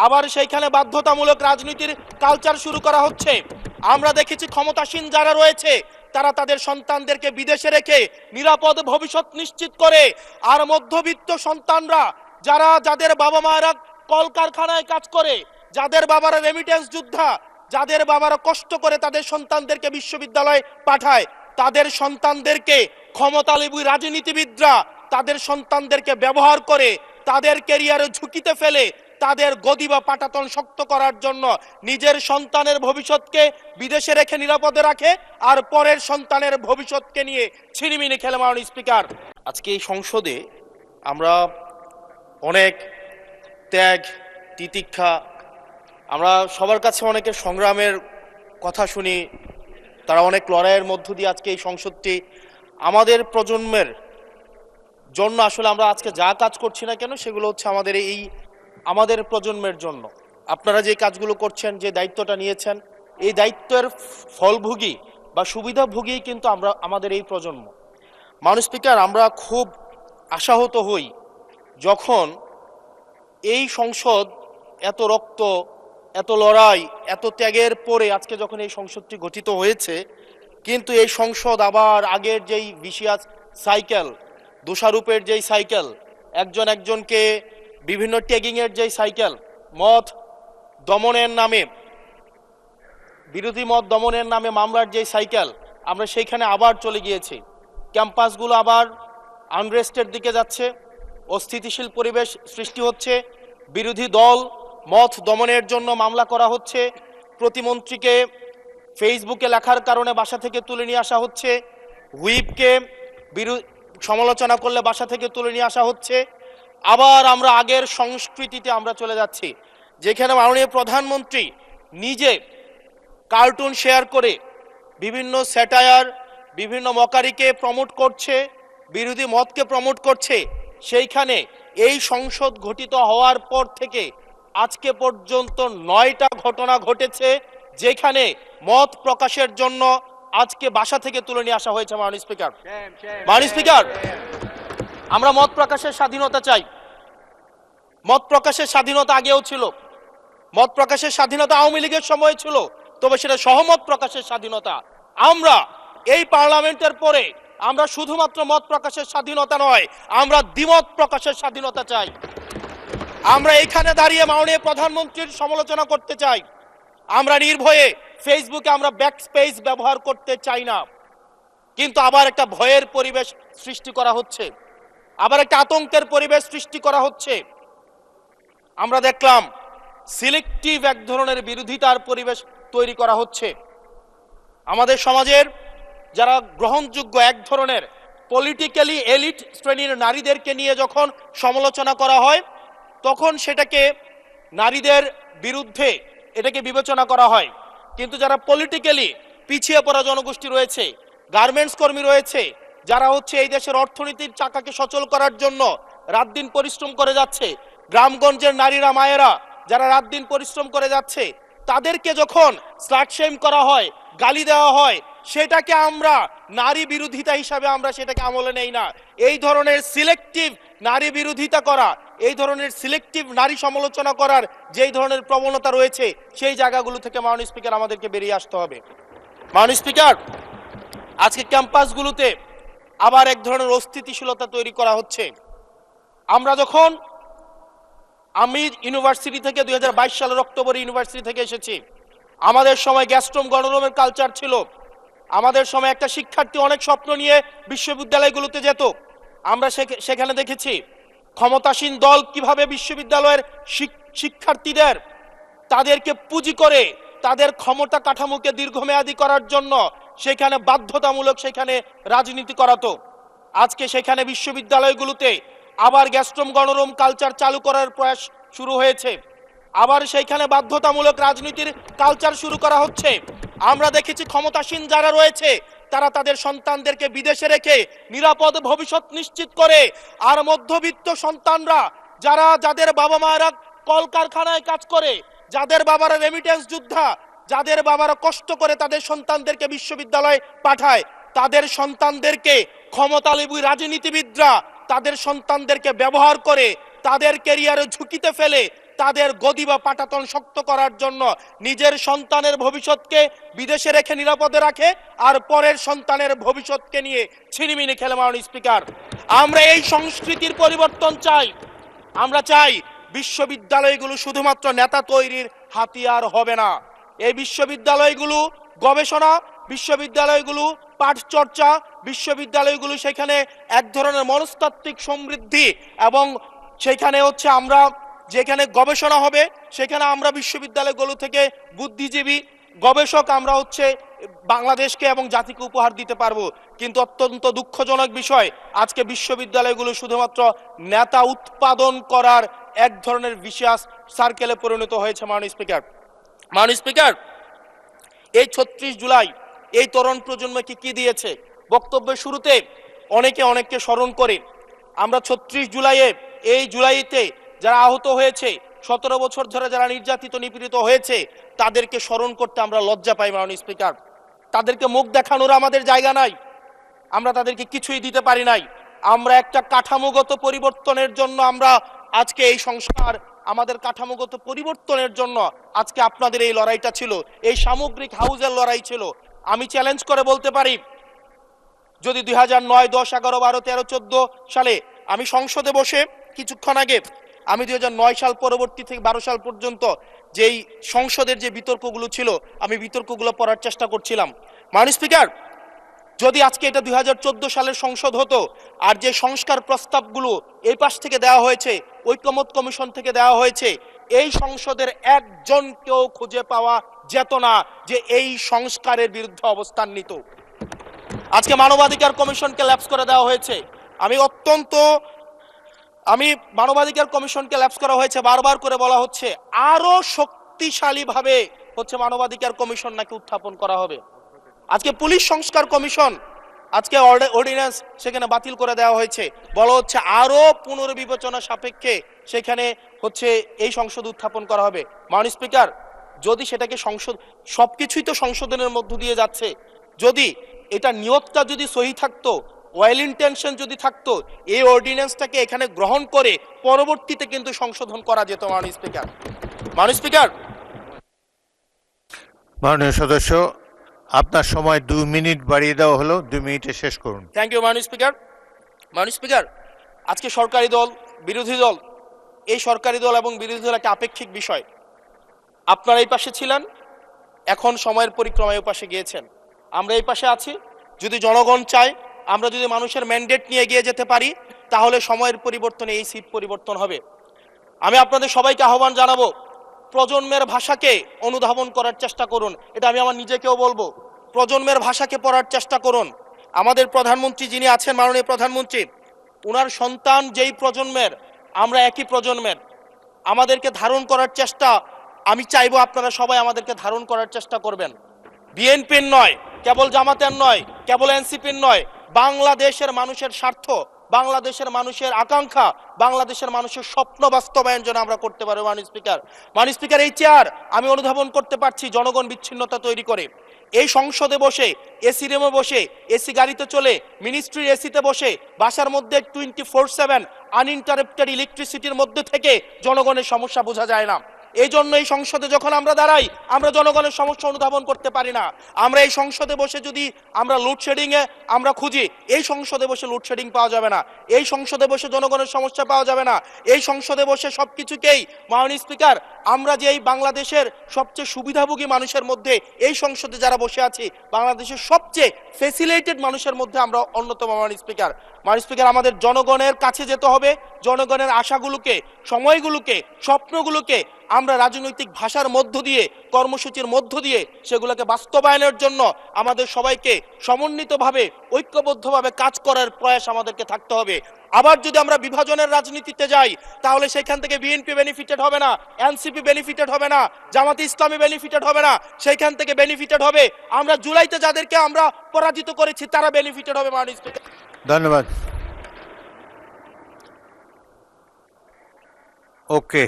আবার সেইখানে বাধ্যতামূলক রাজনীতির কালচার শুরু করা হচ্ছে। আমরা দেখেছি ক্ষমতাসীন যারা রয়েছে তারা তাদের সন্তানদেরকে বিদেশে রেখে নিরাপদ ভবিষ্যৎ নিশ্চিত করে, আর মধ্যবিত্ত সন্তানরা যাদের বাবা মায়েরা কলকারখানায় কাজ করে, যাদের বাবারা রেমিটেন্স যোদ্ধা, যাদের বাবারা কষ্ট করে তাদের সন্তানদেরকে বিশ্ববিদ্যালয়ে পাঠায়, তাদের সন্তানদেরকে ক্ষমতালোভী রাজনীতিবিদরা তাদের সন্তানদেরকে ব্যবহার করে তাদের ক্যারিয়ারে ঝুঁকিতে ফেলে তাদের গদি বা পাটাতন শক্ত করার জন্য নিজের সন্তানের ভবিষ্যৎকে বিদেশে রেখে নিরাপদে রাখে, আর পরের সন্তানের ভবিষ্যৎকে নিয়ে ছিনিমিনি খেলে। মাননীয় স্পিকার, আজকে এই সংসদে আমরা অনেক ত্যাগ তিতিক্ষা, আমরা সবার কাছে অনেকের সংগ্রামের কথা শুনি, তারা অনেক লড়াইয়ের মধ্য দিয়ে আজকে এই সংসদটি আমাদের প্রজন্মের জন্য, আসলে আমরা আজকে যা কাজ করছি না কেন সেগুলো হচ্ছে আমাদের প্রজন্মের জন্য। আপনারা যে কাজগুলো করছেন, যে দায়িত্বটা নিয়েছেন, এই দায়িত্বের ফলভোগী বা সুবিধাভোগী কিন্তু আমাদের এই প্রজন্ম। মাননীয় স্পিকার, আমরা খুব আশাহত হই যখন এই সংসদ এত রক্ত, এত লড়াই, এত ত্যাগের পরে আজকে যখন এই সংসদটি গঠিত হয়েছে, কিন্তু এই সংসদ আবার আগের যেই ভিসিয়াস সাইকেল, দোষারোপের যেই সাইকেল, একজনকে বিভিন্ন ট্যাগিংয়ের যেই সাইকেল, মত দমনের নামে, বিরোধী মত দমনের নামে মামলার যেই সাইকেল, আমরা সেইখানে আবার চলে গিয়েছি। ক্যাম্পাসগুলো আবার আনরেস্টের দিকে যাচ্ছে, অস্থিতিশীল পরিবেশ সৃষ্টি হচ্ছে, বিরোধী দল মত দমনের জন্য মামলা করা হচ্ছে, প্রতিমন্ত্রীকে ফেসবুকে লেখার কারণে বাসা থেকে তুলে নিয়ে আসা হচ্ছে, হুইপকে সমালোচনা করলে বাসা থেকে তুলে নিয়ে আসা হচ্ছে। আবার আমরা আগের সংস্কৃতিতে আমরা চলে যাচ্ছি, যেখানে মাননীয় প্রধানমন্ত্রী নিজে কার্টুন শেয়ার করে বিভিন্ন স্যাটায়ার, বিভিন্ন মকারিকে প্রমোট করছে, বিরোধী মতকে প্রমোট করছে। সেইখানে এই সংসদ গঠিত হওয়ার পর থেকে আজকে পর্যন্ত 9টা ঘটনা ঘটেছে যেখানে মত প্রকাশের জন্য আজকে বাসা থেকে তুলে নিয়ে আসা হয়েছে। মাননীয় স্পিকার, আমরা মত প্রকাশের স্বাধীনতা চাই। মত প্রকাশের স্বাধীনতা আগেও ছিল, মত প্রকাশের স্বাধীনতা আওয়ামী লীগের সময় ছিল, তবে সেটা সহমত প্রকাশের স্বাধীনতা। আমরা এই পার্লামেন্টের পরে আমরা শুধুমাত্র মত প্রকাশের স্বাধীনতা নয়, আমরা দ্বিমত প্রকাশের স্বাধীনতা চাই। আমরা এখানে দাঁড়িয়ে মাননীয় প্রধানমন্ত্রীর সমালোচনা করতে চাই, আমরা নির্ভয়ে ফেসবুকে আমরা ব্যাকস্পেস ব্যবহার করতে চাই না। কিন্তু আবার একটা ভয়ের পরিবেশ সৃষ্টি করা হচ্ছে, আবার একটা আতঙ্কের পরিবেশ সৃষ্টি করা হচ্ছে। আমরা দেখলাম সিলেক্টিভ এক ধরনের বিরোধিতার পরিবেশ তৈরি করা হচ্ছে। আমাদের সমাজের যারা গ্রহণযোগ্য এক ধরনের পলিটিক্যালি এলিট শ্রেণীর নারীদেরকে নিয়ে যখন সমালোচনা করা হয়, তখন সেটাকে নারীদের বিরুদ্ধে এটাকে বিবেচনা করা হয়। কিন্তু যারা পলিটিক্যালি পিছিয়ে পড়া জনগোষ্ঠী রয়েছে, গার্মেন্টস কর্মী রয়েছে, যারা হচ্ছে এই দেশের অর্থনীতির চাকাকে সচল করার জন্য রাত দিন পরিশ্রম করে যাচ্ছে, গ্রামগঞ্জের নারীরা মায়েরা যারা রাত দিন পরিশ্রম করে যাচ্ছে, তাদেরকে যখন স্লাট শেম করা হয়, গালি দেওয়া হয়, সেটাকে আমরা নারী বিরোধিতা হিসাবে আমরা সেটাকে আমলে নেই না। এই ধরনের সিলেক্টিভ নারী বিরোধিতা করা, এই ধরনের সিলেক্টিভ নারী সমালোচনা করার যেই ধরনের প্রবণতা রয়েছে, সেই জায়গাগুলো থেকে মাননীয় স্পিকার আমাদেরকে বেরিয়ে আসতে হবে। মাননীয় স্পিকার, আজকে ক্যাম্পাসগুলোতে আবার এক ধরনের অস্থিতিশীলতা তৈরি করা হচ্ছে। আমি ইউনিভার্সিটি থেকে 2022 সালের অক্টোবরে ইউনিভার্সিটি থেকে এসেছি। আমাদের সময় গ্যাস্ট্রোম গণরুমের কালচার ছিল, আমাদের সময় একটা শিক্ষার্থী অনেক স্বপ্ন নিয়ে বিশ্ববিদ্যালয়গুলোতে যেত। আমরা সেখানে দেখেছি ক্ষমতাসীন দল কিভাবে বিশ্ববিদ্যালয়ের শিক্ষার্থীদের তাদেরকে পুঁজি করে তাদের ক্ষমতা কাঠামোকে দীর্ঘমেয়াদী করার জন্য সেখানে বাধ্যতামূলক সেখানে রাজনীতি করাতো। আজকে সেখানে বিশ্ববিদ্যালয়গুলোতে আবার গ্যাস্ট্রোম গণরুম কালচার চালু করার প্রয়াস শুরু হয়েছে, আবার সেইখানে বাধ্যতামূলক রাজনীতির কালচার শুরু করা হচ্ছে। আমরা দেখেছি ক্ষমতাসীন যারা রয়েছে তারা তাদের সন্তানদেরকে বিদেশে রেখে নিরাপদ ভবিষ্যৎ নিশ্চিত করে, আর মধ্যবিত্ত সন্তানরা যাদের বাবা মায়েরা কলকারখানায় কাজ করে, যাদের বাবারা রেমিটেন্স যোদ্ধা, যাদের বাবারা কষ্ট করে তাদের সন্তানদেরকে বিশ্ববিদ্যালয়ে পাঠায়, তাদের সন্তানদেরকে ক্ষমতালোভী রাজনীতিবিদরা তাদের সন্তানদেরকে ব্যবহার করে তাদের ক্যারিয়ারে ঝুঁকিতে ফেলে তাদের গদি বা পাটাতন শক্ত করার জন্য নিজের সন্তানের ভবিষ্যৎকে বিদেশে রেখে নিরাপদে রাখে, আর পরের সন্তানের ভবিষ্যৎকে নিয়ে ছিনিমিনি খেলে। মাননীয় স্পিকার, আমরা এই সংস্কৃতির পরিবর্তন চাই। আমরা চাই বিশ্ববিদ্যালয়গুলো শুধুমাত্র নেতা তৈরির হাতিয়ার হবে না। এই বিশ্ববিদ্যালয়গুলো গবেষণা, বিশ্ববিদ্যালয়গুলো পাঠ চর্চা, বিশ্ববিদ্যালয়গুলো সেখানে এক ধরনের মনস্তাত্ত্বিক সমৃদ্ধি, এবং সেখানে হচ্ছে আমরা যেখানে গবেষণা হবে সেখানে আমরা বিশ্ববিদ্যালয়গুলো থেকে বুদ্ধিজীবী গবেষক আমরা হচ্ছে বাংলাদেশকে এবং জাতিকে উপহার দিতে পারবো। কিন্তু অত্যন্ত দুঃখজনক বিষয়, আজকে বিশ্ববিদ্যালয়গুলো শুধুমাত্র নেতা উৎপাদন করার এক ধরনের বিশেষ সার্কেলে পরিণত হয়েছে। মাননীয় স্পিকার, এই ৩৬ জুলাই এই তরুণ প্রজন্মকে কি দিয়েছে? বক্তব্যের শুরুতে অনেককে স্মরণ করে আমরা ৩৬ জুলাইয়ে, এই জুলাইতে যারা আহত হয়েছে, ১৭ বছর ধরে যারা নির্যাতিত নিপীড়িত হয়েছে, তাদেরকে স্মরণ করতে আমরা লজ্জা পাই। মাননীয় স্পিকার, তাদেরকে মুখ দেখানোর আমাদের জায়গা নাই, আমরা তাদেরকে কিছুই দিতে পারি নাই। আমরা একটা কাঠামোগত পরিবর্তনের জন্য আমরা আজকে এই সংস্কার, আমাদের কাঠামোগত পরিবর্তনের জন্য আজকে আপনাদের এই লড়াইটা ছিল, এই সামগ্রিক হাউজের লড়াই ছিল। আমি চ্যালেঞ্জ করে বলতে পারি, যদি 2009, 10, 11, 12, 13, 14 সালে আমি সংসদে বসে কিছুক্ষণ আগে আমি 2009 সাল পরবর্তী থেকে 12 সাল পর্যন্ত যেই সংসদের যে বিতর্কগুলো ছিল, আমি বিতর্কগুলো পড়ার চেষ্টা করছিলাম। মাননীয় স্পিকার, যদি আজকে এটা 2014 সালের সংসদ হতো, আর যে সংস্কার প্রস্তাবগুলো এই পাশ থেকে দেওয়া হয়েছে, ঐকমত্য কমিশন থেকে দেওয়া হয়েছে, এই সংসদের একজনকেও খুঁজে পাওয়া যেত না যে এই সংস্কারের বিরুদ্ধে অবস্থান নিত। আজকে মানবাধিকার কমিশনকে ল্যাপস করে দেওয়া হয়েছে। মানবাধিকার কমিশনকে ল্যাপস করা হয়েছে, বারবার করে বলা হচ্ছে আরো শক্তিশালীভাবে হচ্ছে মানবাধিকার কমিশন নাকি উত্থাপন করা হবে। আজকে পুলিশ সংস্কার কমিশন, আজকে অর্ডিন্যান্স সেখানে বাতিল করে দেওয়া হয়েছে, বলা হচ্ছে আরো পুনর্বিবেচনা সাপেক্ষে সেখানে হচ্ছে এই সংসদ উত্থাপন করা হবে। মাননীয় স্পিকার, যদি সেটাকে সংসদ, সবকিছুই তো সংশোধনের মধ্য দিয়ে যাচ্ছে, যদি এটা নিয়তটা যদি সহি থাকতো, ওয়েল ইন্টেনশন যদি থাকতো, এই অর্ডিন্যান্সটাকে এখানে গ্রহণ করে পরবর্তীতে কিন্তু সংশোধন করা যেত। মাননীয় স্পিকার, মাননীয় সদস্য, আপনার সময় 2 মিনিট বাড়িয়ে দেওয়া হলো, 2 মিনিটে শেষ করুন। Thank you. মাননীয় স্পিকার, আজকে সরকারি দল, বিরোধী দল, এই সরকারি দল এবং বিরোধী দল একটা আপেক্ষিক বিষয়। আপনারা এই পাশে ছিলেন, এখন সময়ের পরিক্রমায় এই পাশে গিয়েছেন, আমরা এই পাশে আছি। যদি জনগণ চায়, আমরা যদি মানুষের ম্যান্ডেট নিয়ে এগিয়ে যেতে পারি, তাহলে সময়ের পরিবর্তনে এই সিট পরিবর্তন হবে। আমি আপনাদের সবাইকে আহ্বান জানাবো, প্রজন্মের ভাষাকে অনুধাবন করার চেষ্টা করুন। এটা আমি আমার নিজেকেও বলবো, প্রজন্মের ভাষাকে পড়ার চেষ্টা করুন। আমাদের প্রধানমন্ত্রী যিনি আছেন, মাননীয় প্রধানমন্ত্রী, ওনার সন্তান যেই প্রজন্মের, আমরা একই প্রজন্মের, আমাদেরকে ধারণ করার চেষ্টা, আমি চাইবো আপনারা সবাই আমাদেরকে ধারণ করার চেষ্টা করবেন। বিএনপির নয়, কেবল জামাতের নয়, কেবল এনসিপির নয়, বাংলাদেশের মানুষের স্বার্থ, বাংলাদেশের মানুষের আকাঙ্ক্ষা, বাংলাদেশের মানুষের স্বপ্ন বাস্তবায়ন যেন আমরা করতে পারি। মাননীয় স্পিকার, এই চেয়ার আমি অনুধাবন করতে পারছি জনগণ বিচ্ছিন্নতা তৈরি করে। এই সংসদে বসে, এসি রুমে বসে, এসি গাড়িতে চলে, মিনিস্ট্রির এসিতে বসে, বাসার মধ্যে 24/7 আনইন্টারাপ্টেড ইলেকট্রিসিটির মধ্যে থেকে জনগণের সমস্যা বোঝা যায় না। এই জন্য এই সংসদে যখন আমরা দাঁড়াই, আমরা জনগণের সমস্যা অনুধাবন করতে পারি না। আমরা এই সংসদে বসে যদি আমরা লোডশেডিংয়ে আমরা খুঁজি, এই সংসদে বসে লোডশেডিং পাওয়া যাবে না, এই সংসদে বসে জনগণের সমস্যা পাওয়া যাবে না, এই সংসদে বসে সবকিছুকেই, মাননীয় স্পিকার, আমরা যে এই বাংলাদেশের সবচেয়ে সুবিধাভোগী মানুষের মধ্যে এই সংসদে যারা বসে আছি, বাংলাদেশের সবচেয়ে ফেসিলিটেড মানুষের মধ্যে আমরা অন্যতম। মাননীয় স্পিকার, আমাদের জনগণের কাছে যেতে হবে, জনগণের আশাগুলোকে, সময়গুলোকে, স্বপ্নগুলোকে আমরা রাজনৈতিক ভাষার মধ্য দিয়ে, কর্মসূচির মধ্য দিয়ে সেগুলোকে বাস্তবায়নের জন্য আমাদের সবাইকে সমন্বিতভাবে, ঐক্যবদ্ধভাবে কাজ করার প্রয়াস আমাদেরকে থাকতে হবে। আবার যদি আমরা বিভাজনের রাজনীতিতে যাই, তাহলে সেখান থেকে বিএনপি বেনিফিটেড হবে না, এনসিপি বেনিফিটেড হবে না, জামাতে ইসলামী বেনিফিটেড হবে না, সেইখান থেকে বেনিফিটেড হবে আমরা জুলাইতে যাদেরকে আমরা পরাজিত করেছি, তারা বেনিফিটেড হবে। মাননীয় স্পিকার, ধন্যবাদ। ওকে,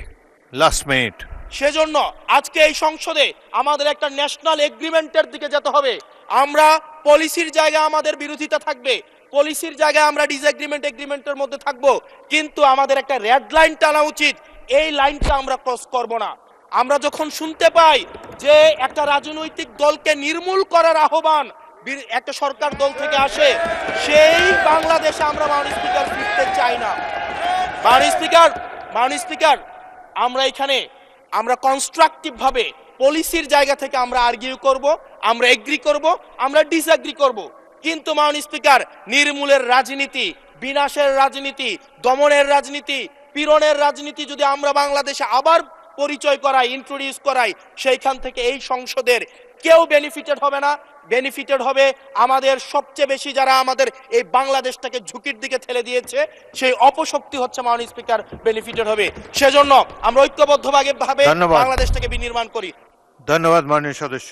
লাস্ট মিনিট। সেজন্য আজকে এই সংসদে আমাদের একটা ন্যাশনাল এগ্রিমেন্টের দিকে যেতে হবে। আমরা পলিসির জায়গায় আমাদের বিরোধিতা থাকবে, পলিসির জায়গায় আমরা ডিসএগ্রিমেন্টের মধ্যে থাকবো, কিন্তু আমাদের একটা রেড লাইন টানা উচিত। এই লাইনটা আমরা ক্রস করব না। আমরা যখন শুনতে পাই যে একটা রাজনৈতিক দলকে নির্মূল করার আহ্বান একটা সরকার দল থেকে আসে, সেই বাংলাদেশে আমরা মাননীয় স্পিকার ফিরতে চাই না। মাননীয় স্পিকার, আমরা এখানে আমরা কনস্ট্রাকটিভ ভাবে পলিসির জায়গা থেকে আমরা আর্গিউ করব, আমরা এগ্রি করব, আমরা ডিসএগ্রি করব, কিন্তু মাননীয় স্পিকার নির্মূলের রাজনীতি, বিনাশের রাজনীতি, দমনের রাজনীতি, পীড়নের রাজনীতি যদি আমরা বাংলাদেশে আবার পরিচয় করাই, ইন্ট্রোডিউস করাই, সেইখান থেকে এই সংসদের কেউ বেনিফিটেড হবে না। বেনিফিটেড হবে আমাদের সবচেয়ে বেশি যারা আমাদের এই বাংলাদেশটাকে ঝুঁকির দিকে ঠেলে দিয়েছে, সেই অপশক্তি হচ্ছে মাননীয় স্পিকার বেনিফিটেড হবে। সেজন্য আমরা ঐক্যবদ্ধভাবে ধন্যবাদ। বাংলাদেশটাকে বিনির্মাণ করি। ধন্যবাদ মাননীয় সদস্য।